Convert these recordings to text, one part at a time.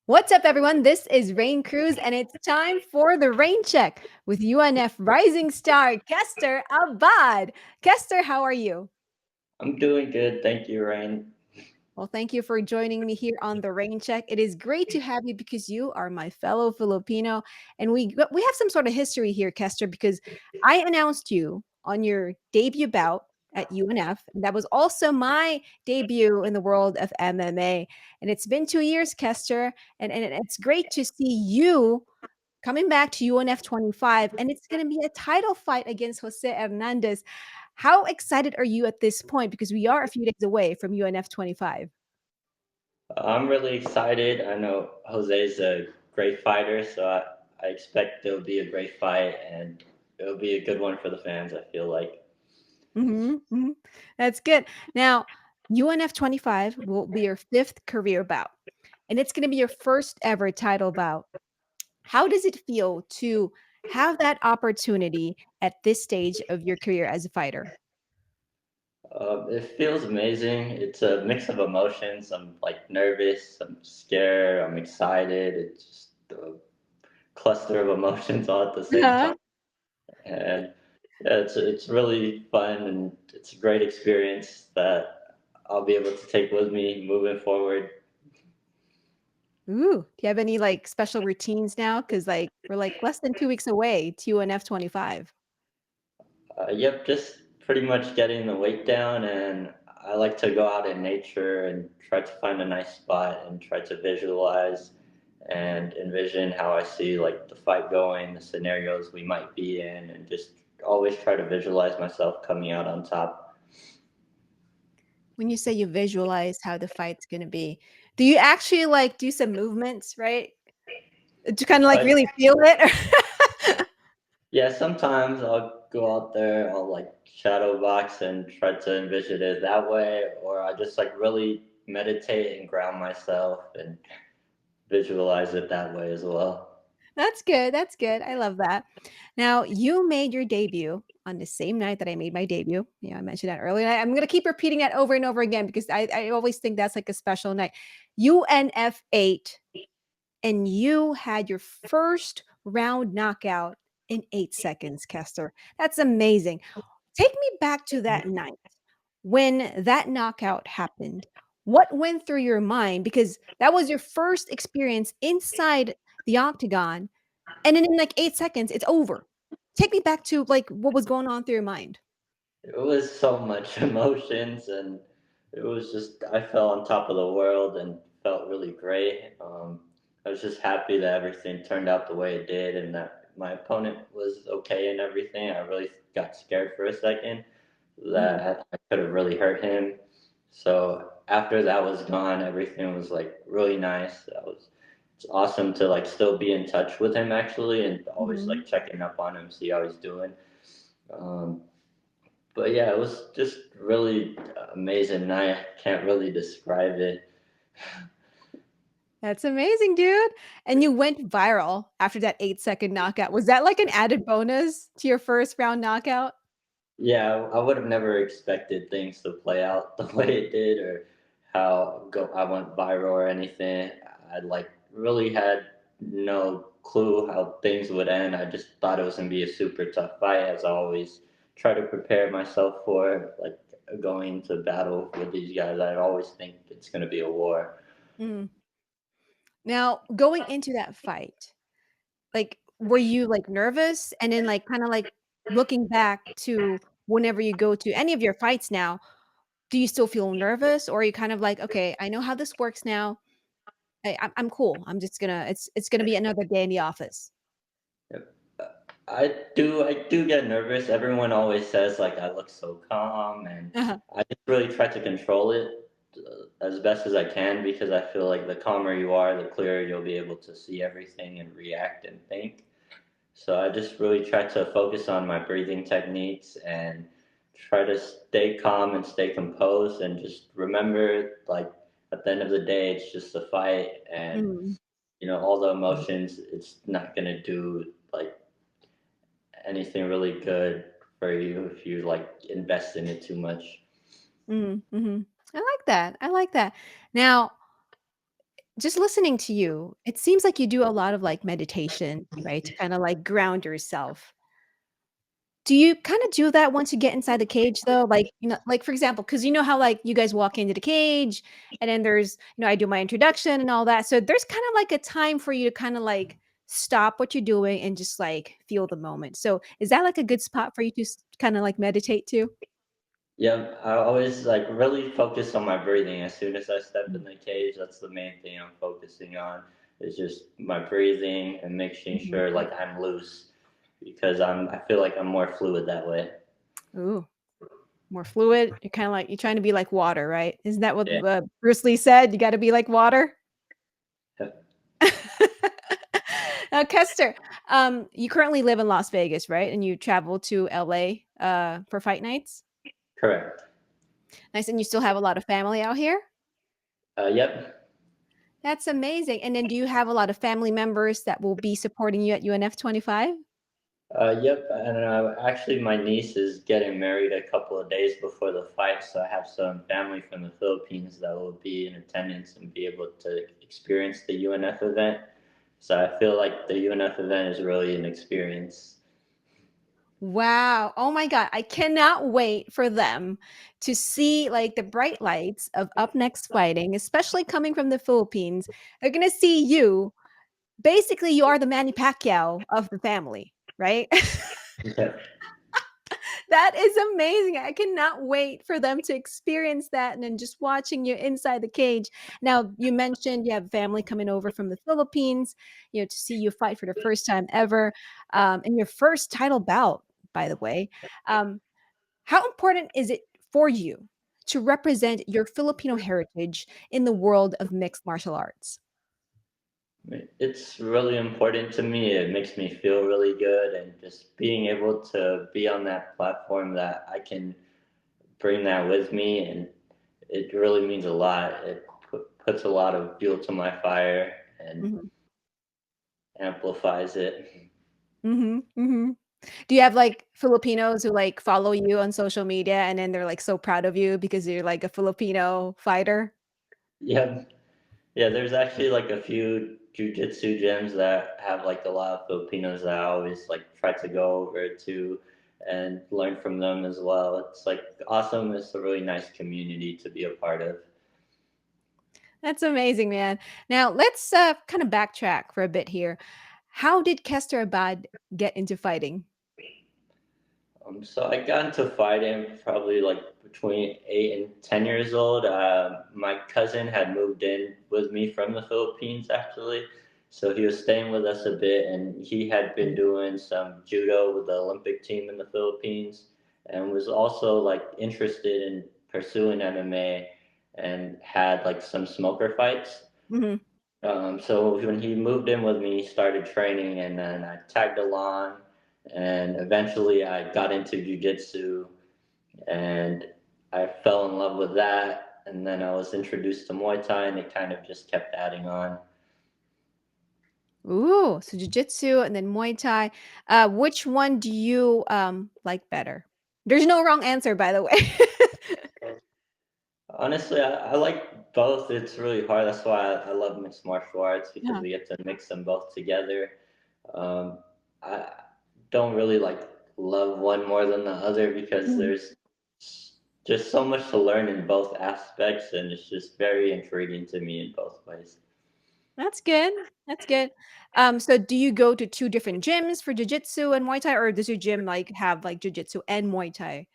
What's up, everyone? This is Raine Cruz, and it's time for the Rain Check with UNF Rising Star Kester Abad. Kester, how are you? I'm doing good, thank you, Rain. Well, thank you for joining me here on the Rain Check. It is great to have you because you are my fellow Filipino, and we have some sort of history here, Kester, because I announced you on your debut bout at UNF, and that was also my debut in the world of MMA. And it's been 2 years, Kester, and it's great to see you coming back to UNF 25, and it's going to be a title fight against Jose Hernandez. How excited are you at this point? Because we are a few days away from UNF 25. I'm really excited. I know Jose's a great fighter, so I expect it'll be a great fight and it'll be a good one for the fans, I feel like. Mhm, mhm. That's good. Now, UNF 25 will be your fifth career bout, and it's going to be your first ever title bout. How does it feel to have that opportunity at this stage of your career as a fighter? It feels amazing. It's a mix of emotions. I'm like nervous, I'm scared, I'm excited. It's just a cluster of emotions all at the same Uh-huh. time. And yeah, it's really fun and it's a great experience that I'll be able to take with me moving forward. Ooh, do you have any like special routines now? Because like we're like less than 2 weeks away to UNF 25. Yep, just pretty much getting the weight down, and I like to go out in nature and try to find a nice spot and try to visualize and envision how I see like the fight going, the scenarios we might be in, and just always try to visualize myself coming out on top. When you say you visualize how the fight's gonna be, do you actually like do some movements, right? To kind of like Uh, really feel it? yeah, sometimes I'll go out there, I'll like shadow box and try to envision it that way, or I just like really meditate and ground myself and visualize it that way as well. That's good, that's good, I love that. Now, you made your debut on the same night that I made my debut. Yeah, I mentioned that earlier, and I'm gonna keep repeating that over and over again because I always think that's like a special night. UNF 8, and you had your first round knockout in 8 seconds, Kester. That's amazing. Take me back to that night when that knockout happened. What went through your mind? Because that was your first experience inside the octagon, and then in like 8 seconds, it's over. Take me back to like what was going on through your mind. It was so much emotions, and it was just I felt on top of the world and felt really great. I was just happy that everything turned out the way it did, and that my opponent was okay and everything. I really got scared for a second Mhm. that I could have really hurt him. So after that was gone, everything was like really nice. That was it's awesome to like still be in touch with him actually, and always Mhm. like checking up on him, see how he's doing. Um, but yeah, it was just really amazing night. I can't really describe it. That's amazing, dude. And you went viral after that 8-second knockout. Was that like an added bonus to your first round knockout? Yeah, I would have never expected things to play out the way it did, or how I went viral or anything. I like really had no clue how things would end. I just thought it was gonna be a super tough fight, as I always try to prepare myself for. Like going to battle with these guys, I always think it's gonna be a war. Mm. Now, going into that fight, like, were you, like, nervous? And then, like, kinda, like, looking back to whenever you go to any of your fights now, do you still feel nervous? Or are you kind of like, "Okay, I know how this works now. I'm cool. I'm just gonna it's gonna be another day in the office." I do get nervous. Everyone always says like I look so calm, and Uh-huh. I just really try to control it as best as I can because I feel like the calmer you are, the clearer you'll be able to see everything and react and think. So I just really try to focus on my breathing techniques and try to stay calm and stay composed and just remember like at the end of the day it's just a fight, and Mhm. all the emotions, it's not going to do like anything really good for you if you like invest in it too much. Mhm, mhm. I like that, I like that. Now, just listening to you, it seems like you do a lot of, like, meditation, right, to kinda, like, ground yourself. Do you kinda do that once you get inside the cage, though? Like, like, for example, because you know how, like, you guys walk into the cage, and then there's I do my introduction and all that, so there's kinda, like, a time for you to kinda, like, stop what you're doing and just, like, feel the moment. So, is that, like, a good spot for you to kinda, like, meditate too? Yeah, I always like really focus on my breathing. As soon as I step in Mm, the cage, that's the main thing I'm focusing on. Is just my breathing and making mhm. sure like I'm loose because I feel like I'm more fluid that way. Ooh, more fluid. You're kinda like you're trying to be like water, right? Isn't that what, Yeah. Bruce Lee said? You gotta be like water? Now, Kester, you currently live in Las Vegas, right? And you travel to LA for fight nights? Correct. Nice. And you still have a lot of family out here? Yep. That's amazing. And then do you have a lot of family members that will be supporting you at UNF 25? Yep. And actually, my niece is getting married a couple of days before the fight, so I have some family from the Philippines that will be in attendance and be able to experience the UNF event. So I feel like the UNF event is really an experience. Wow. Oh my God. I cannot wait for them to see like the bright lights of Up Next Fighting, especially coming from the Philippines. They're going to see you. Basically, you are the Manny Pacquiao of the family, right? Yeah. That is amazing. I cannot wait for them to experience that and then just watching you inside the cage. Now, you mentioned you have family coming over from the Philippines, to see you fight for the first time ever, in your first title bout, by the way. Um, how important is it for you to represent your Filipino heritage in the world of mixed martial arts? It's really important to me. It makes me feel really good, and just being able to be on that platform that I can bring that with me, and it really means a lot. It puts a lot of fuel to my fire and Mhm. amplifies it. Mhm, mhm. Do you have, like, Filipinos who, like, follow you on social media and then they're, like, so proud of you because you're, like, a Filipino fighter? Yeah, yeah. There's actually like a few jujitsu gyms that have like a lot of Filipinos that I always like try to go over to and learn from them as well. It's like awesome. It's a really nice community to be a part of. That's amazing, man. Now let's, kinda backtrack for a bit here. How did Kester Abad get into fighting? So I got into fighting probably like between 8 and 10 years old. My cousin had moved in with me from the Philippines actually, so he was staying with us a bit, and he had been Mhm, doing some judo with the Olympic team in the Philippines, and was also like interested in pursuing MMA, and had like some smoker fights. mhm. So when he moved in with me, he started training, and then I tagged along, and eventually I got into jujitsu, and I fell in love with that. And then I was introduced to Muay Thai, and it kind of just kept adding on. Ooh, so jujitsu and then Muay Thai. Which one do you, like better? There's no wrong answer, by the way. Honestly, I like both. It's really hard. That's why I love mixed martial arts because Yeah. we get to mix them both together. Um, I don't really like love one more than the other because Mhm. there's just so much to learn in both aspects, and it's just very intriguing to me in both ways. That's good. That's good. So do you go to 2 different gyms for jujitsu and Muay Thai, or does your gym, like, have, like, jujitsu and Muay Thai,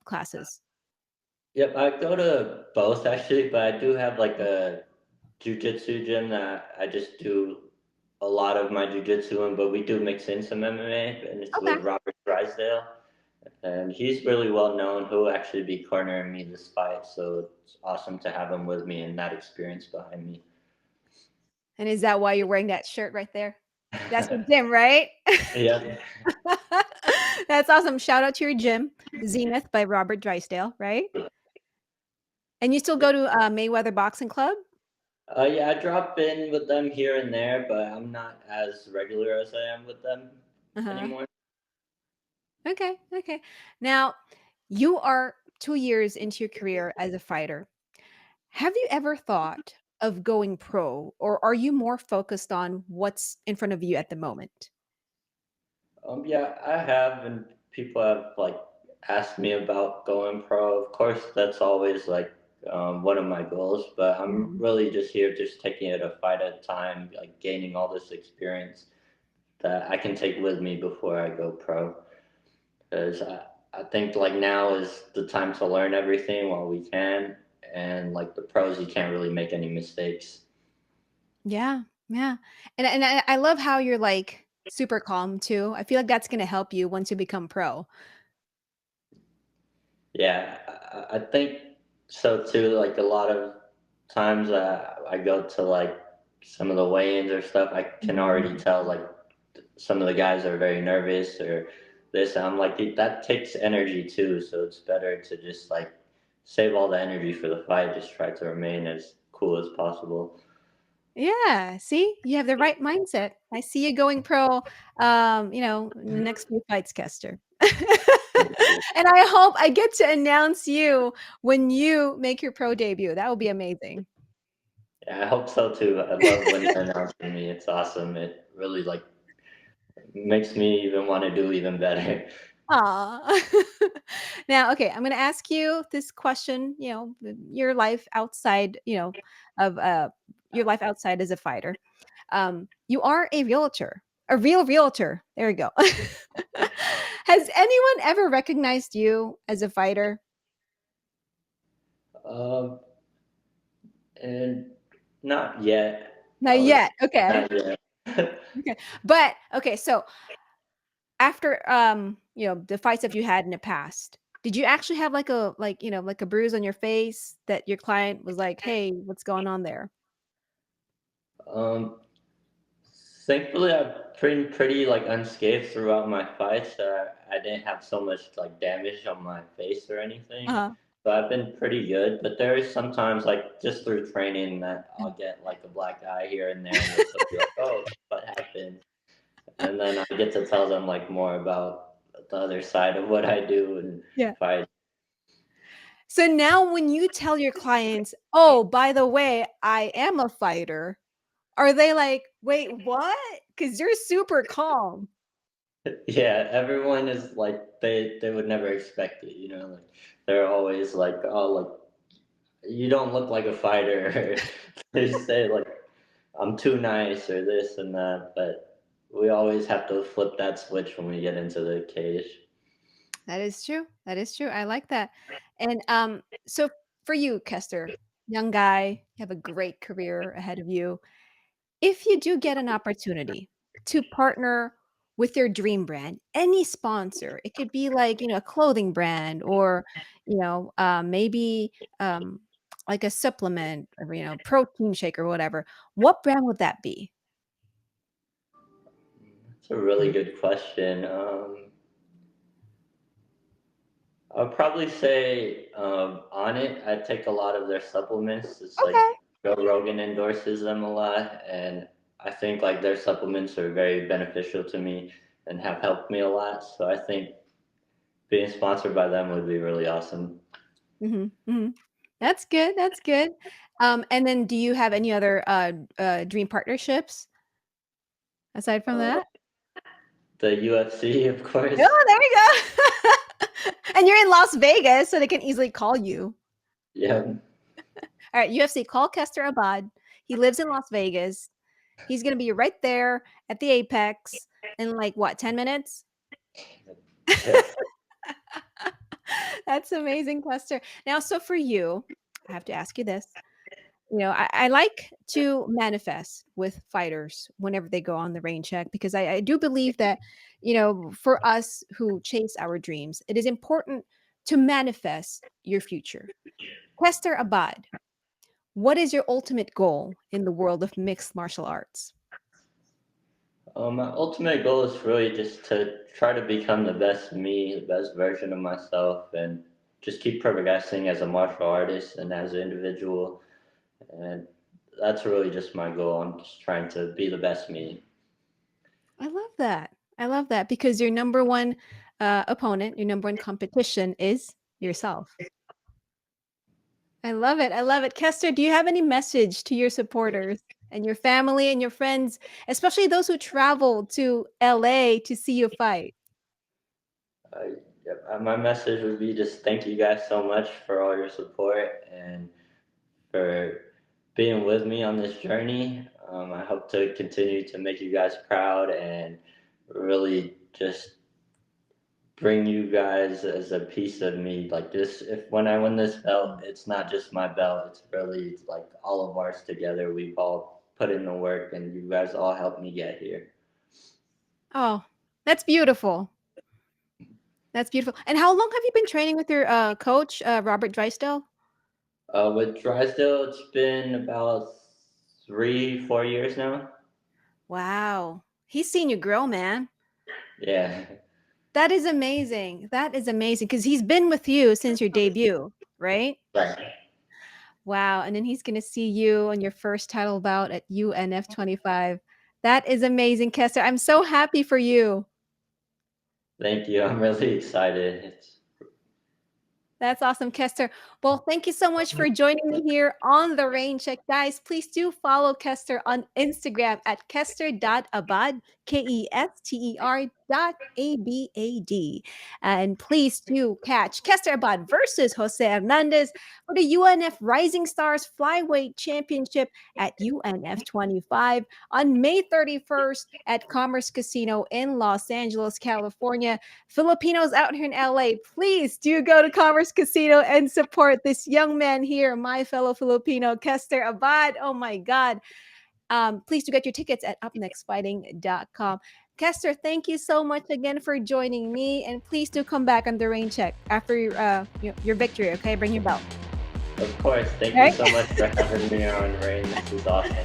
classes? Yep, I go to both actually, but I do have like a jujitsu gym that I just do a lot of my jujitsu in, but we do mix in some MMA, and it's Okay. with Robert Drysdale, and he's really well known. He'll actually be cornering me this fight, so it's awesome to have him with me and that experience behind me. And is that why you're wearing that shirt right there? That's your gym, right? Yeah, That's awesome. Shout out to your gym, Zenith by Robert Drysdale, right? And you still yeah. go to, Mayweather Boxing Club? Yeah, I drop in with them here and there, but I'm not as regular as I am with them Uh-huh. anymore. Okay, okay. Now, you are 2 years into your career as a fighter. Have you ever thought of going pro, or are you more focused on what's in front of you at the moment? Yeah, I have, and people have like asked me about going pro. Of course, that's always like one of my goals, but I'm Mhm. really just here, just taking it a fight at a time, like gaining all this experience that I can take with me before I go pro. Because I think like now is the time to learn everything while we can, and like the pros, you can't really make any mistakes. Yeah, yeah, and I love how you're, like, super calm too. I feel like that's gonna help you once you become pro. Yeah, I think so too. Like a lot of times I go to like some of the weigh-ins or stuff, I can Mhm. already tell like some of the guys are very nervous or this. I'm like that takes energy too, so it's better to just like save all the energy for the fight. Just try to remain as cool as possible. Yeah, see? You have the right mindset. I see you going pro, next few fights, Kester. And I hope I get to announce you when you make your pro debut. That would be amazing. Yeah, I hope so too. I love when you're announcing me. It's awesome. It really like makes me even want to do even better. Aw. Now, okay, I'm gonna ask you this question, your life outside, of, your life outside as a fighter. You are a realtor, a real realtor. There we go. Has anyone ever recognized you as a fighter? Um, and not yet. Not I would say yet. Okay. not yet. Okay. But okay, so after the fights that you had in the past, did you actually have like a bruise on your face that your client was like, "Hey, what's going on there?" um, Thankfully, I've been pretty like unscathed throughout my fights. I didn't have so much like damage on my face or anything, Uh-huh. so I've been pretty good. But there is sometimes like just through training that I'll get like a black eye here and there, and they'll be like, "Oh, what happened?" And then I get to tell them like more about the other side of what I do and Yeah. fight. So now when you tell your clients, "Oh, by the way, I am a fighter," are they like, "Wait, what?" Because 'Cause you're super calm. Yeah, everyone is like they would never expect it, you know, like they're always like, oh, like you don't look like a fighter. They say like I'm too nice or this and that, but we always have to flip that switch when we get into the cage. That is true. That is true. I like that. And, so for you, Kester, young guy, you have a great career ahead of you. If you do get an opportunity to partner with your dream brand, any sponsor, it could be like, a clothing brand or, maybe, um, like a supplement or, protein shake or whatever. What brand would that be? It's a really good question. I'll probably say on it. I take a lot of their supplements. It's like Okay. Joe Rogan endorses them a lot, and I think like their supplements are very beneficial to me and have helped me a lot. So I think being sponsored by them would be really awesome. Mhm, mhm. That's good, that's good. And then do you have any other, dream partnerships aside from Uh, that? the UFC, of course. Oh, there we go. And you're in Las Vegas, so they can easily call you. Yeah, Alright, UFC, call Kester Abad. He lives in Las Vegas. He's gonna be right there at the Apex in, like, what, 10 minutes? yeah. That's amazing, Kester. Now, so for you, I have to ask you this. I like to manifest with fighters whenever they go on the rain check because I do believe that, for us who chase our dreams, it is important to manifest your future. Kester Abad, what is your ultimate goal in the world of mixed martial arts? My ultimate goal is really just to try to become the best me, the best version of myself, and just keep progressing as a martial artist and as an individual. And that's really just my goal. I'm just trying to be the best me. I love that. I love that because your number one opponent, your number one competition is yourself. I love it. I love it. Kester, do you have any message to your supporters and your family and your friends, especially those who travel to LA to see you fight? My message would be just thank you guys so much for all your support and for being with me on this journey. I hope to continue to make you guys proud and really just bring you guys as a piece of me. Like this, if when I win this belt, it's not just my belt. It's like all of ours together. We've all put in the work, and you guys all helped me get here. Oh, that's beautiful. That's beautiful. And how long have you been training with your coach, Robert Drysdale? With Drysdale, it's been about 3, 4 years now. Wow. He's seen you grow, man. Yeah, That is amazing. That is amazing because he's been with you since your debut, right? right. Wow. And then he's going to see you on your first title bout at UNF 25. That is amazing, Kester. I'm so happy for you. Thank you. I'm really excited. It's That's awesome, Kester. Well, thank you so much for joining me here on the Rain Check. Guys, please do follow Kester on Instagram at kester.abad, KESTER.ABAD. And please do catch Kester Abad versus Jose Hernandez for the UNF Rising Stars Flyweight Championship at UNF 25 on May 31st at Commerce Casino in Los Angeles, California. Filipinos out here in LA, please do go to Commerce Casino and support this young man here, my fellow Filipino, Kester Abad. Oh my God. Please do get your tickets at upnextfighting.com. Kester, thank you so much again for joining me. And please do come back on the rain check after your victory, okay? Bring your belt. of course. Thank you Okay? so much for having me on, Rain. This is awesome.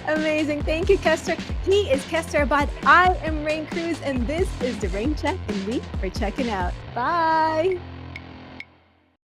Amazing. Thank you, Kester. He is Kester Abad. I am Raine Cruz, and this is the Rain Check, and we are checking out. Bye.